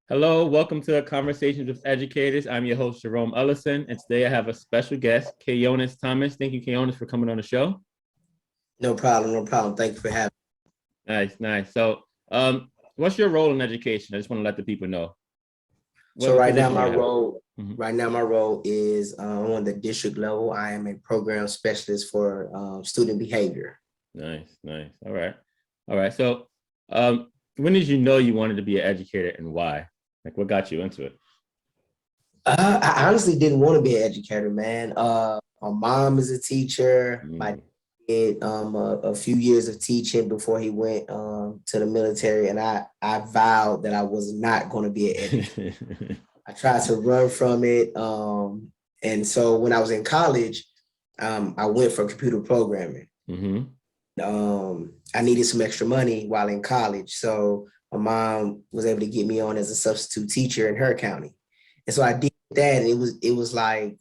Hello, welcome to Conversations with Educators. I'm your host, Jerome Ellison, and today I have a special guest, Kaonis Thomas. Thank you, Kaonis, for coming on the show. No problem, no problem. Thank you for having Nice, nice. What's your role in education? I just want to let the people know. me. So What position you have? right now my role is on the district level. I am a program specialist for student behavior. Nice, nice. All right. All right. When did you know you wanted to be an educator and why? Like, what got you into it? I honestly didn't want to be an educator, man. My mom is a teacher. My Mm. dad a few years of teaching before he went to the military, and I vowed that I was not going to be an educator. I tried to run from it. And so when I was in college, I went for computer programming. Mm-hmm. I needed some extra money while in college. So my mom was able to get me on as a substitute teacher in her county. And so I did that, and it was like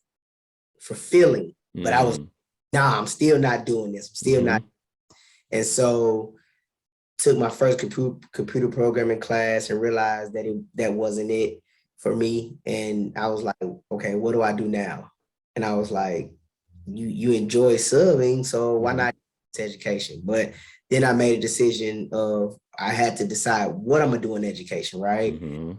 fulfilling. But I was, Mm-hmm. nah, I'm still not doing this. I'm still not. Mm-hmm. And so took my first computer programming class and realized that wasn't it for me. And I was like, okay, what do I do now? And I was like, you enjoy serving, so why Mm-hmm. not education? But then I made a decision of I had to decide what I'm gonna do in education, right? Mm-hmm.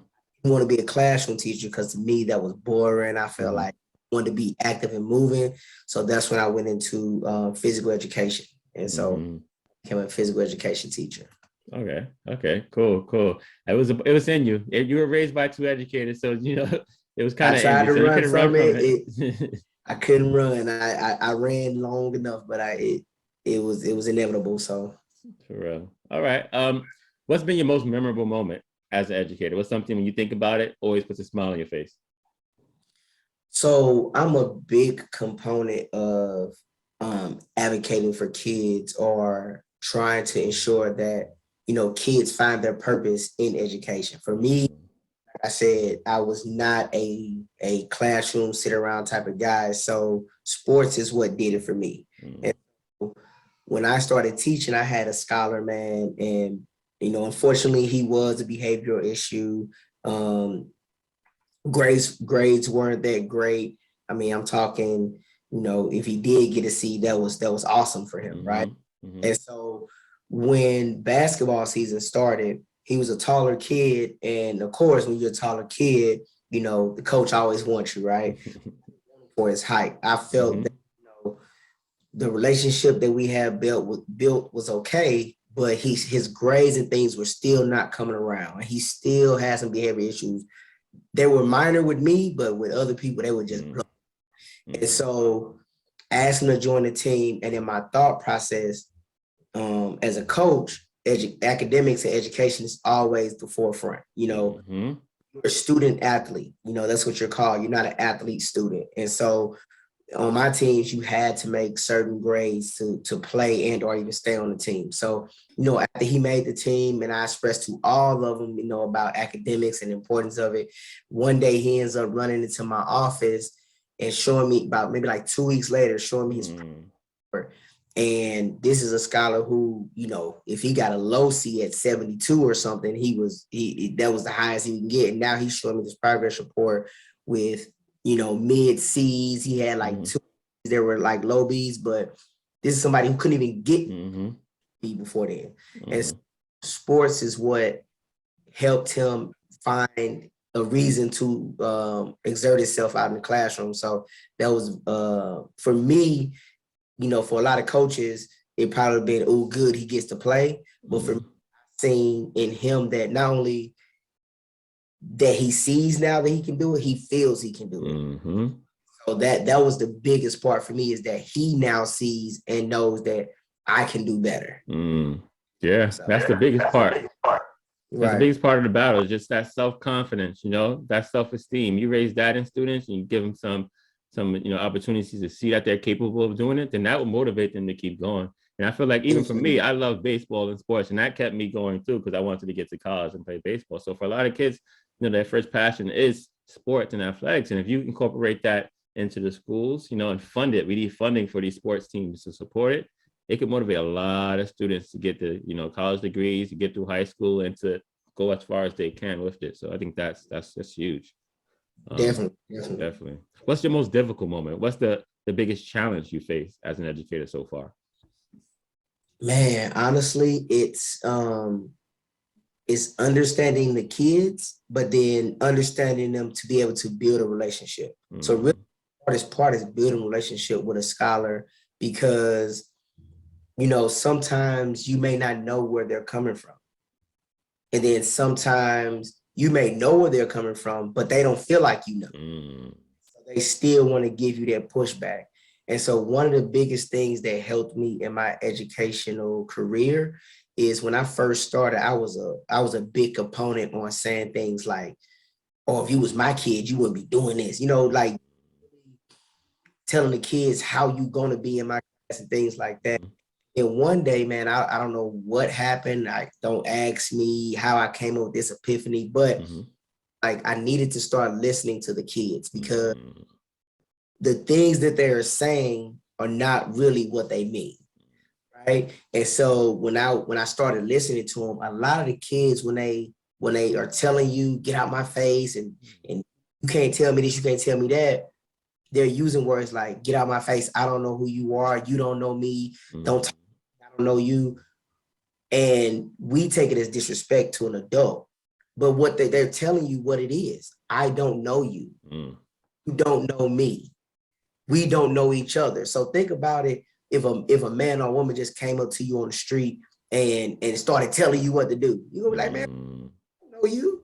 I want to be a classroom teacher because to me that was boring. I felt Mm-hmm. like I wanted to be active and moving. So that's when I went into physical education. And so Mm-hmm. I became a physical education teacher. Okay. Okay. Cool. Cool. It was in you. You were raised by two educators, so it was I kind of in tried you, to so you run couldn't run from from it. it. I couldn't run. I ran long enough, but it was inevitable. So For real. All right. What's been your most memorable moment as an educator? What's something when you think about it always puts a smile on your face? so I'm a big component of advocating for kids or trying to ensure that kids find their purpose in education. For me, Mm-hmm. like I said, I was not a classroom sit around type of guy. So sports is what did it for me. Mm-hmm. And when I started teaching, I had a scholar, man, and unfortunately, he was a behavioral issue. Um, grades weren't that great. I mean, I'm talking, if he did get a C, that was awesome for him, right? Mm-hmm. And so when basketball season started, he was a taller kid, and of course, when you're a taller kid, the coach always wants you, right, for his height. I felt Mm-hmm. that the relationship that we had built was okay, but his grades and things were still not coming around. He still had some behavior issues. They were minor with me, but with other people, they were just blow. And Mm-hmm. so I asked him to join the team. And in my thought process, as a coach, academics and education is always the forefront. Mm-hmm. You're a student athlete. That's what you're called. You're not an athlete student. And so on my teams, you had to make certain grades to play and or even stay on the team. So, after he made the team and I expressed to all of them, about academics and the importance of it, one day he ends up running into my office and showing me about maybe like 2 weeks later, showing me his Mm-hmm. paper. And this is a scholar who, if he got a low C at 72 or something, that was the highest he can get. And now he's showing me this progress report with, mid C's. He had like two, there were like low B's, but this is somebody who couldn't even get Mm-hmm. B before then. And so Mm-hmm. sports is what helped him find a reason to exert himself out in the classroom. So that was for me, for a lot of coaches, it probably been, oh, good, he gets to play. But for me, Mm-hmm. seeing in him that not only that he sees now that he can do it, he feels he can do it. Mm-hmm. So that was the biggest part for me, is that he now sees and knows that I can do better. Mm. Yeah, So that's the biggest part. That's the right. biggest part of the battle, is just that self-confidence, that self-esteem. You raise that in students and you give them some opportunities to see that they're capable of doing it, then that will motivate them to keep going. And I feel like even for me, I love baseball and sports, and that kept me going too, because I wanted to get to college and play baseball. So for a lot of kids, their first passion is sports and athletics. And if you incorporate that into the schools, and fund it, we need funding for these sports teams to support it. It could motivate a lot of students to get the college degrees, to get through high school, and to go as far as they can with it. So I think that's huge. Definitely. What's your most difficult moment? What's the biggest challenge you face as an educator so far? Man, honestly, it's understanding the kids, but then understanding them to be able to build a relationship. So really, the hardest part is building a relationship with a scholar, because sometimes you may not know where they're coming from, and then sometimes you may know where they're coming from, but they don't feel like you know. So they still want to give you that pushback. And so one of the biggest things that helped me in my educational career is when I first started, I was a big opponent on saying things like, "Oh, if you was my kid, you wouldn't be doing this." Like telling the kids how you gonna be in my class and things like that. And one day, man, I don't know what happened. Don't ask me how I came up with this epiphany, but like I needed to start listening to the kids, because the things that they're saying are not really what they mean. Right. And so when I started listening to them, a lot of the kids, when they are telling you, "Get out my face," and you can't tell me this, you can't tell me that, they're using words like, "Get out my face. I don't know who you are. You don't know me. Don't I don't know you." And we take it as disrespect to an adult. But what they're telling you what it is. I don't know you. You don't know me. We don't know each other. So think about it. If a man or woman just came up to you on the street and started telling you what to do, you're gonna be like, "Man, I don't know you."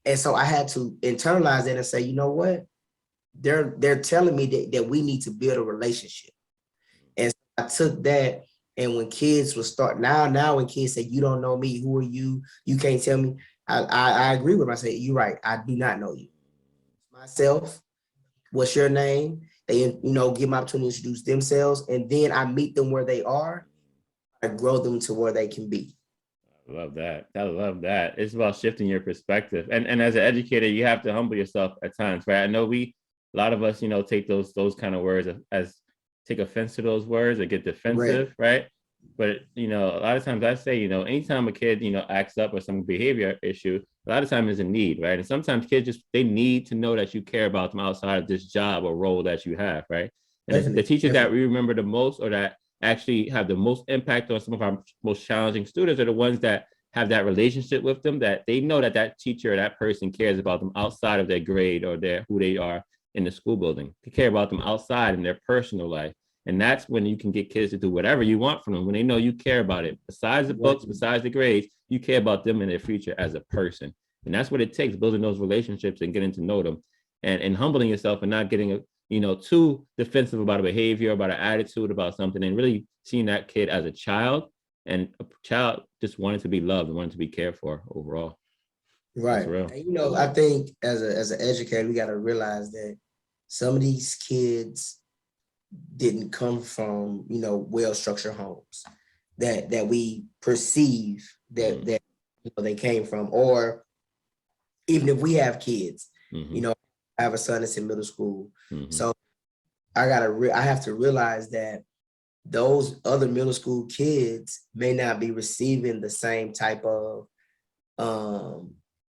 And so I had to internalize that and say, you know what? They're telling me that we need to build a relationship. And so I took that, and when kids will start now when kids say, "You don't know me, who are you? You can't tell me." I agree with them. I say, "You're right. I do not know you. Myself, what's your name?" They, give them opportunity to introduce themselves, and then I meet them where they are. I grow them to where they can be. I love that. I love that. It's about shifting your perspective. And as an educator, you have to humble yourself at times, right? I know a lot of us, take those kind of words as take offense to those words or get defensive, right? But, a lot of times I say, anytime a kid, acts up or some behavior issue, a lot of times there's a need, right? And sometimes kids they need to know that you care about them outside of this job or role that you have, right? And the teachers that we remember the most, or that actually have the most impact on some of our most challenging students, are the ones that have that relationship with them, that they know that teacher or that person cares about them outside of their grade or who they are in the school building. They care about them outside in their personal life. And that's when you can get kids to do whatever you want from them, when they know you care about it. Besides the books, besides the grades, you care about them and their future as a person. And that's what it takes, building those relationships and getting to know them, and humbling yourself and not getting too defensive about a behavior, about an attitude, about something, and really seeing that kid as a child, and a child just wanted to be loved and wanted to be cared for overall. Right. And, I think as an educator, we got to realize that some of these kids didn't come from, well-structured homes that we perceive that they came from. Or even if we have kids, I have a son that's in middle school. So I have to realize that those other middle school kids may not be receiving the same type of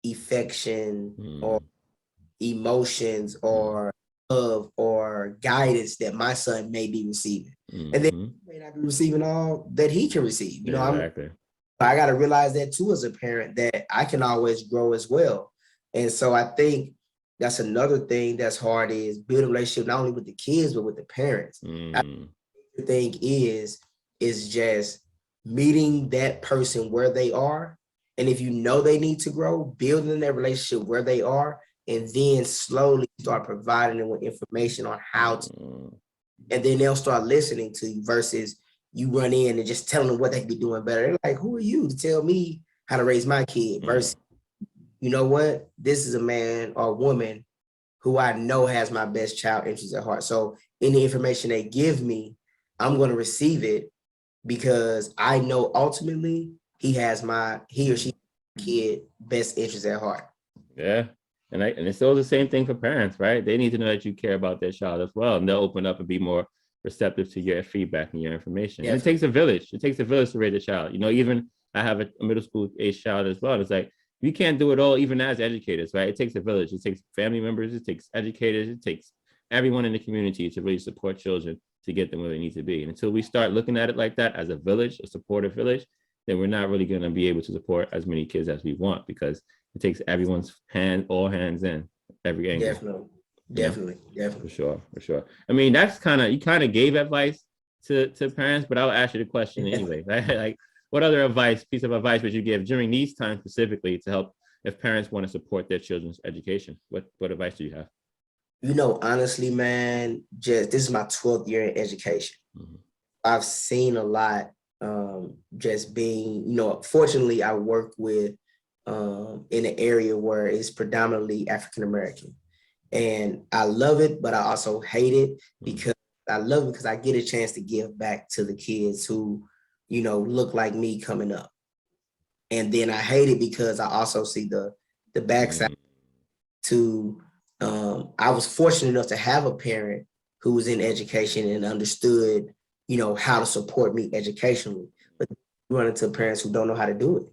affection or emotions or love or guidance that my son may be receiving. And then he may not be receiving all that he can receive. Exactly. I got to realize that too, as a parent, that I can always grow as well. And so I think that's another thing that's hard, is building a relationship not only with the kids but with the parents. The thing is just meeting that person where they are, and if you know they need to grow, building that relationship where they are, and then slowly start providing them with information on how to, and then they'll start listening to you, versus you run in and just telling them what they can be doing better. They're like, "Who are you to tell me how to raise my kid?" Versus, you know what? This is a man or woman who I know has my best child interests at heart. So any information they give me, I'm going to receive it, because I know ultimately he or she kid best interests at heart. Yeah. And it's still the same thing for parents, right? They need to know that you care about their child as well, and they'll open up and be more receptive to your feedback and your information. And it takes a village. It takes a village to raise a child. Even I have a middle school age child as well. It's like, we can't do it all, even as educators, right? It takes a village. It takes family members. It takes educators. It takes everyone in the community to really support children to get them where they need to be. And until we start looking at it like that as a village, a supportive village, then we're not really going to be able to support as many kids as we want, because it takes everyone's all hands in every angle. Definitely. For sure. I mean, that's you kind of gave advice to parents, but I'll ask you the question anyway. Right? Like, what other piece of advice would you give during these times specifically to help if parents want to support their children's education? What advice do you have? Honestly, man, this is my 12th year in education. Mm-hmm. I've seen a lot, just being, fortunately, I work with in an area where it's predominantly African-American. And I love it, but I also hate it, because I love it because I get a chance to give back to the kids who, look like me coming up. And then I hate it because I also see the backside to, I was fortunate enough to have a parent who was in education and understood, how to support me educationally. But you run into parents who don't know how to do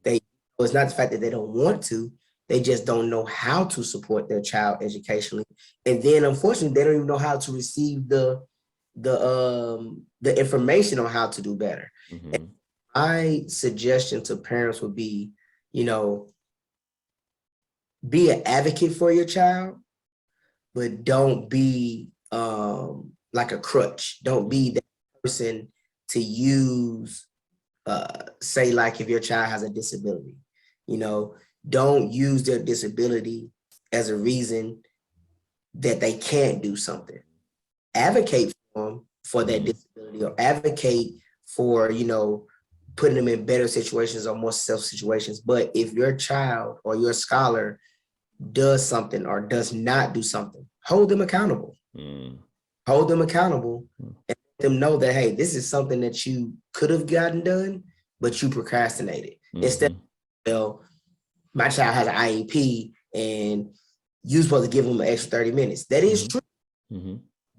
it. It's not the fact that they don't want to, they just don't know how to support their child educationally. And then unfortunately, they don't even know how to receive the information on how to do better. Mm-hmm. And my suggestion to parents would be, be an advocate for your child, but don't be like a crutch. Don't be that person to use, say, like if your child has a disability, don't use their disability as a reason that they can't do something. Advocate for them for that disability, or advocate for, putting them in better situations or more self situations. But if your child or your scholar does something or does not do something, hold them accountable. Hold them accountable and let them know that, hey, this is something that you could have gotten done, but you procrastinated. Instead of, well, my child has an IEP and you're supposed to give them an extra 30 minutes. That is true.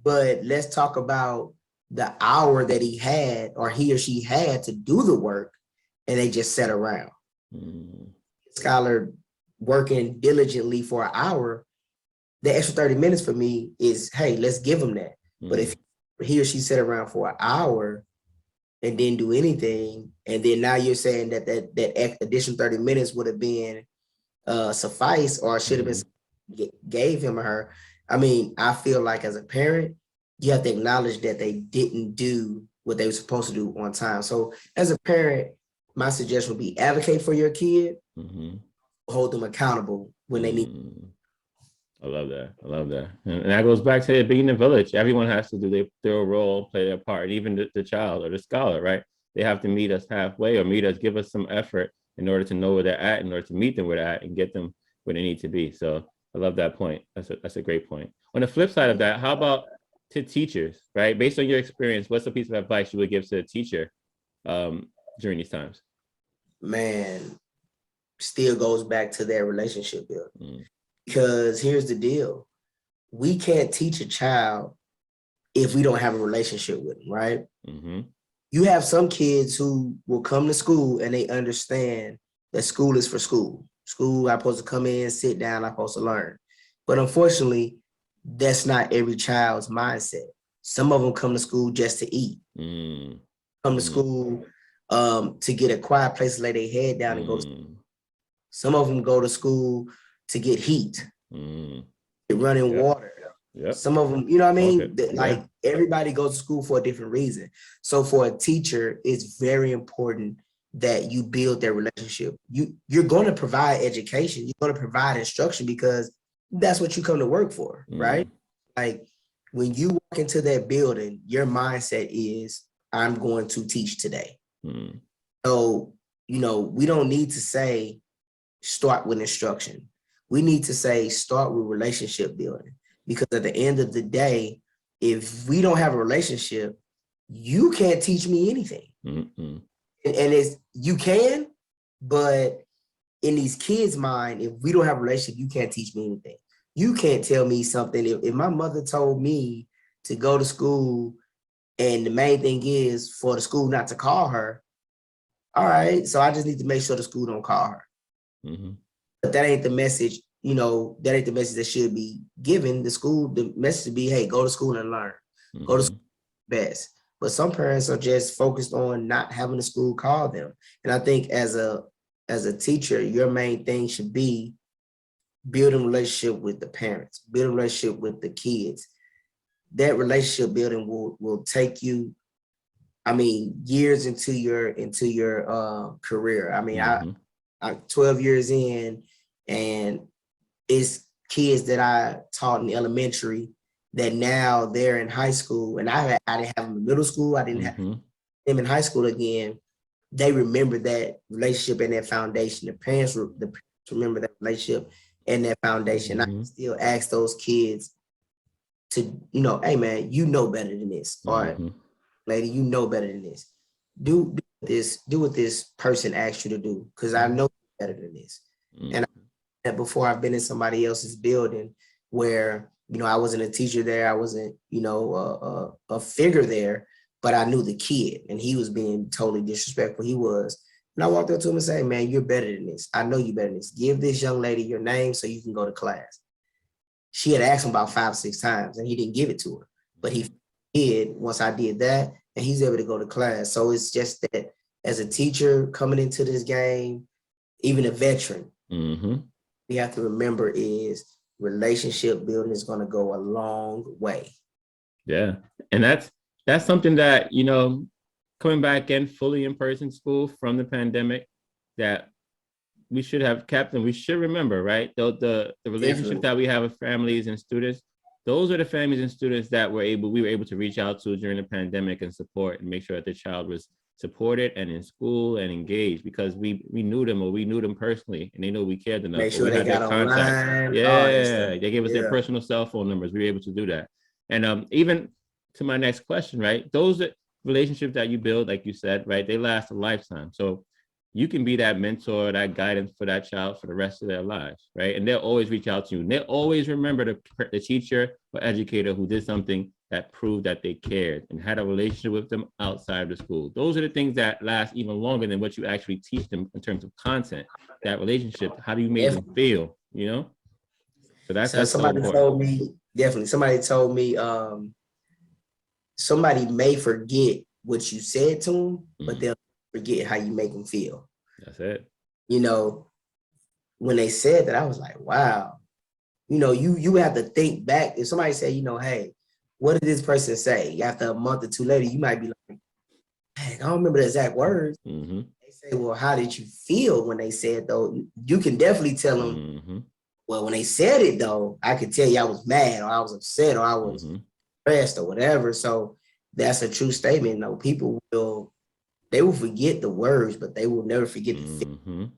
But let's talk about the hour that he had, or he or she had, to do the work, and they just sat around. Scholar working diligently for an hour, the extra 30 minutes for me is, hey, let's give them that. But if he or she sat around for an hour and didn't do anything, and then now you're saying that additional 30 minutes would have been suffice, or should have been gave him or her. I mean, I feel like as a parent, you have to acknowledge that they didn't do what they were supposed to do on time. So as a parent, my suggestion would be advocate for your kid, hold them accountable when they need. I love that. And that goes back to it being a village. Everyone has to do their role, play their part, even the child or the scholar, right? They have to meet us halfway, or give us some effort in order to know where they're at, in order to meet them where they're at and get them where they need to be. So I love that point. That's a great point. On the flip side of that, how about to teachers, right? Based on your experience, what's a piece of advice you would give to a teacher during these times? Man, still goes back to that relationship building. Because here's the deal. We can't teach a child if we don't have a relationship with them, right? You have some kids who will come to school and they understand that school is for school. School, I'm supposed to come in, sit down, I'm supposed to learn. But unfortunately, that's not every child's mindset. Some of them come to school just to eat. Come to school to get a quiet place to lay their head down and go to school. Some of them go to school to get heat, get running water. Some of them, you know what I mean? Like everybody goes to school for a different reason. So for a teacher, it's very important that you build their relationship. You're going to provide education. You're going to provide instruction because that's what you come to work for, right? Like when you walk into that building, your mindset is, I'm going to teach today. So, we don't need to say, start with instruction. We need to say, start with relationship building. Because at the end of the day, if we don't have a relationship, you can't teach me anything. And it's, you can, but in these kids' mind, if we don't have a relationship, you can't teach me anything. You can't tell me something. If my mother told me to go to school and the main thing is for the school not to call her, all right, so I just need to make sure the school don't call her. Mm-hmm. But that ain't the message, that ain't the message that should be given. The message should be, hey, go to school and learn. Go to school best. But some parents are just focused on not having the school call them. And I think as a teacher, your main thing should be building a relationship with the parents, building a relationship with the kids. That relationship building will take you, years into your career. I 12 years in, and it's kids that I taught in elementary that now they're in high school, and I didn't have them in middle school. I didn't have them in high school again. They remember that relationship and that foundation. The parents remember that relationship and that foundation. I can still ask those kids to, hey man, you know better than this. Or lady, you know better than this. Do what this person asked you to do, because I know better than this. And before, I've been in somebody else's building where, I wasn't a teacher there. I wasn't, a figure there, but I knew the kid and he was being totally disrespectful. He was. And I walked up to him and said, man, you're better than this. I know you better than this. Give this young lady your name so you can go to class. She had asked him about 5 or 6 times and he didn't give it to her, but he did once I did that, and he's able to go to class. So it's just that as a teacher coming into this game, even a veteran, we have to remember is relationship building is going to go a long way. Yeah. And that's something that, coming back in fully in-person school from the pandemic, that we should have kept, and we should remember, right? The relationship that we have with families and students, those are the families and students that we were able to reach out to during the pandemic and support and make sure that the child was supported and in school and engaged, because we knew them, or we knew them personally, and they know we cared enough. Make sure they got online. Yeah, they gave us their personal cell phone numbers. We were able to do that. And even to my next question, right? Those relationships that you build, like you said, right? They last a lifetime. So you can be that mentor, that guidance for that child for the rest of their lives, right? And they'll always reach out to you. And they'll always remember the teacher or educator who did something that proved that they cared and had a relationship with them outside of the school. Those are the things that last even longer than what you actually teach them in terms of content. That relationship, how do you make them feel, So that's somebody so told me, definitely, somebody told me, somebody may forget what you said to them, but they'll forget how you make them feel. That's it. When they said that, I was like, wow. You have to think back. If somebody say, hey, what did this person say? After a month or two later, you might be like, hey, I don't remember the exact words. They say, well, how did you feel when they said though? You can definitely tell them, well, when they said it though, I could tell you I was mad, or I was upset, or I was depressed, or whatever. So that's a true statement. People will forget the words, but they will never forget the feeling.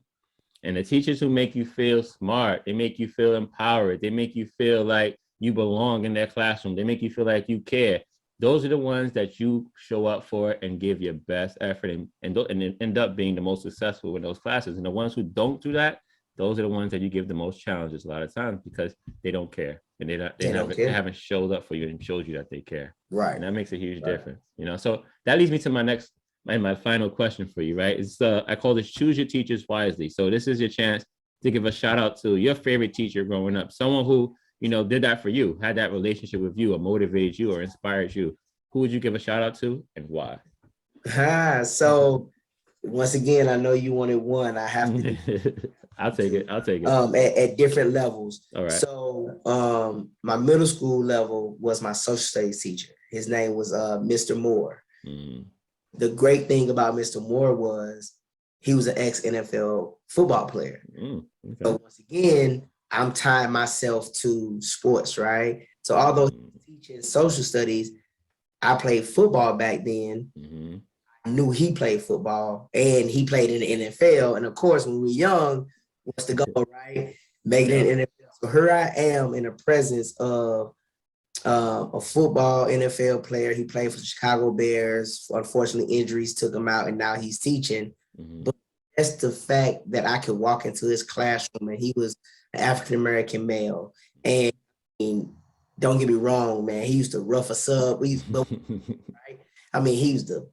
And the teachers who make you feel smart, they make you feel empowered, they make you feel like you belong in their classroom, they make you feel like you care. Those are the ones that you show up for and give your best effort and end up being the most successful in those classes. And the ones who don't do that, those are the ones that you give the most challenges a lot of times, because they don't care and they haven't showed up for you and showed you that they care. Right. And that makes a huge difference. So that leads me to my final question for you, right? Is I call this choose your teachers wisely. So this is your chance to give a shout out to your favorite teacher growing up, someone who, did that for you, had that relationship with you, or motivated you, or inspired you. Who would you give a shout out to, and why? So once again, I know you wanted one. I have to. I'll take it. At different levels. All right. So my middle school level was my social studies teacher. His name was Mr. Moore. The great thing about Mr. Moore was he was an ex-NFL football player. Okay. So once again, I'm tying myself to sports, right? So although teaching social studies, I played football back then. I knew he played football, and he played in the NFL. And of course, when we're young, what's the goal, right? Make it in the NFL. So here I am in the presence of a football NFL player. He played for the Chicago Bears. Unfortunately, injuries took him out, and now he's teaching. But that's the fact that I could walk into his classroom, and he was an African-American male. And don't get me wrong, man, he used to rough us up. Right? He used to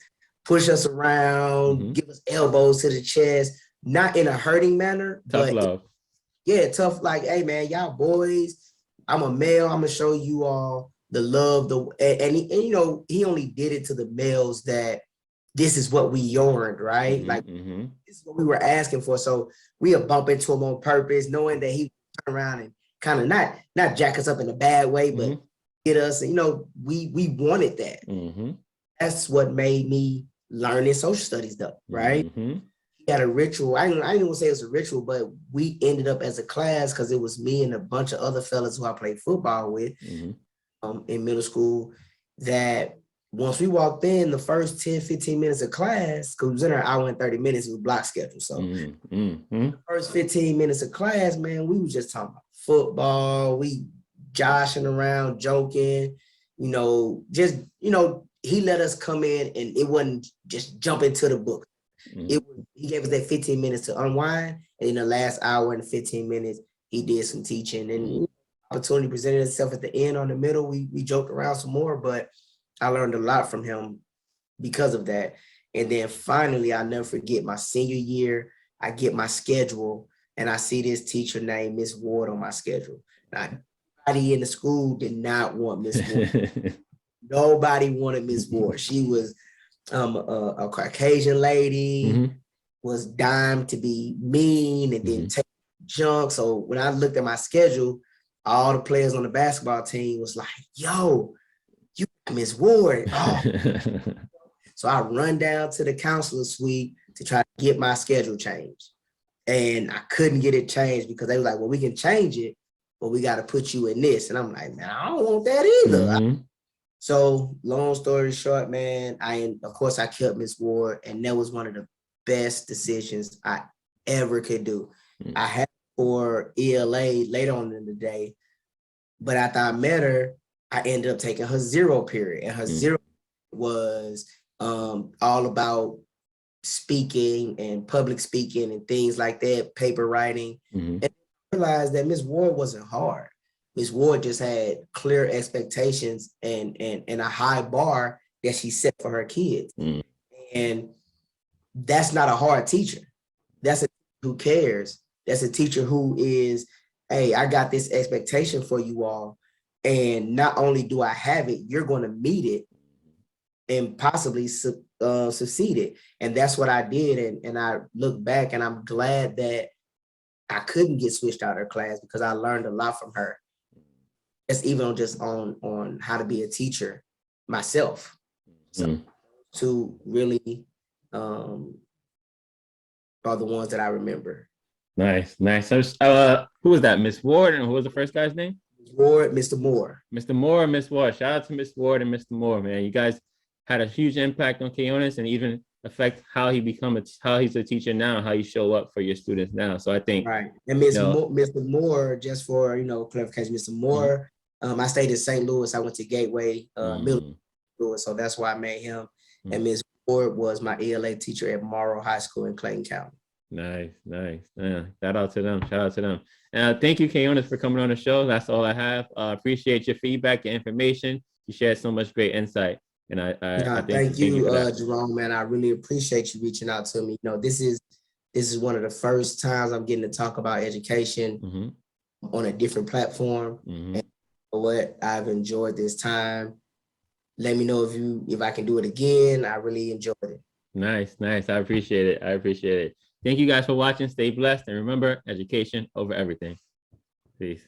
push us around, give us elbows to the chest. not in a hurting manner, Tough but love. yeah, tough. Like, hey man, y'all boys, I'm a male. I'm gonna show you all the love. And you know, he only did it to the males that this is what we yearned, right? Mm-hmm, Like mm-hmm. this is what we were asking for. So we'll bump into him on purpose, knowing that he would turn around and kind of not jack us up in a bad way, but Mm-hmm. get us. You know, we wanted that. Mm-hmm. That's what made me learn in social studies, though, right? Mm-hmm. He had a ritual. I didn't even say it was a ritual, but we ended up as a class because it was me and a bunch of other fellas who I played football with Mm-hmm. in middle school, that once we walked in, the first 10, 15 minutes of class, because we was in our hour and 30 minutes, it was block schedule. So Mm-hmm. the first 15 minutes of class, man, we was just talking about football. We joshing around, joking, he let us come in and it wasn't just jump into the book. He gave us that 15 minutes to unwind. And in the last hour and 15 minutes, he did some teaching, and opportunity presented itself at the end. On the middle, we joked around some more, but I learned a lot from him because of that. And then finally, I'll never forget my senior year, I get my schedule and I see this teacher named Miss Ward on my schedule. Now, nobody in the school did not want Miss Ward. Nobody wanted Miss Ward. She was a Caucasian lady, was dying to be mean and then take junk. So when I looked at my schedule, all the players on the basketball team was like, yo, you Miss Ward. Oh. So I run down to the counselor suite to try to get my schedule changed. And I couldn't get it changed because they were like, well, we can change it, but we got to put you in this. And I'm like, man, I don't want that either. So long story short, man, of course I kept Miss Ward, and that was one of the best decisions I ever could do. I had for ELA later on in the day, but after I met her, I ended up taking her zero period, and her zero was all about speaking and public speaking and things like that, paper writing. And I realized that Miss Ward wasn't hard. Miss Ward just had clear expectations and a high bar that she set for her kids. And that's not a hard teacher. That's a teacher who cares. That's a teacher who is, hey, I got this expectation for you all. And not only do I have it, you're going to meet it and possibly succeed it. And that's what I did. And I look back and I'm glad that I couldn't get switched out of her class because I learned a lot from her. It's even on how to be a teacher myself. So to really are the ones that I remember. Nice. So, who was that? Miss Ward, and who was the first guy's name? Ward, Mr. Moore. Mr. Moore, Miss Ward. Shout out to Miss Ward and Mr. Moore, man. You guys had a huge impact on Kaonis and even affect how he's a teacher now, how you show up for your students now. So I think right. And Mr. Moore, just for clarification, Mr. Moore, I stayed in St. Louis. I went to Gateway Middle School, so that's why I met him. And Ms. Ward was my ELA teacher at Morrow High School in Clayton County. Nice. Yeah, shout out to them. And thank you, Kaonis, for coming on the show. That's all I have. Appreciate your feedback, your information. You shared so much great insight. And I thank you, Jerome, man. I really appreciate you reaching out to me. This is one of the first times I'm getting to talk about education on a different platform. And what I've enjoyed this time. Let me know if I can do it again. I really enjoyed it. Nice. I appreciate it. Thank you guys for watching. Stay blessed. And remember, education over everything. Peace.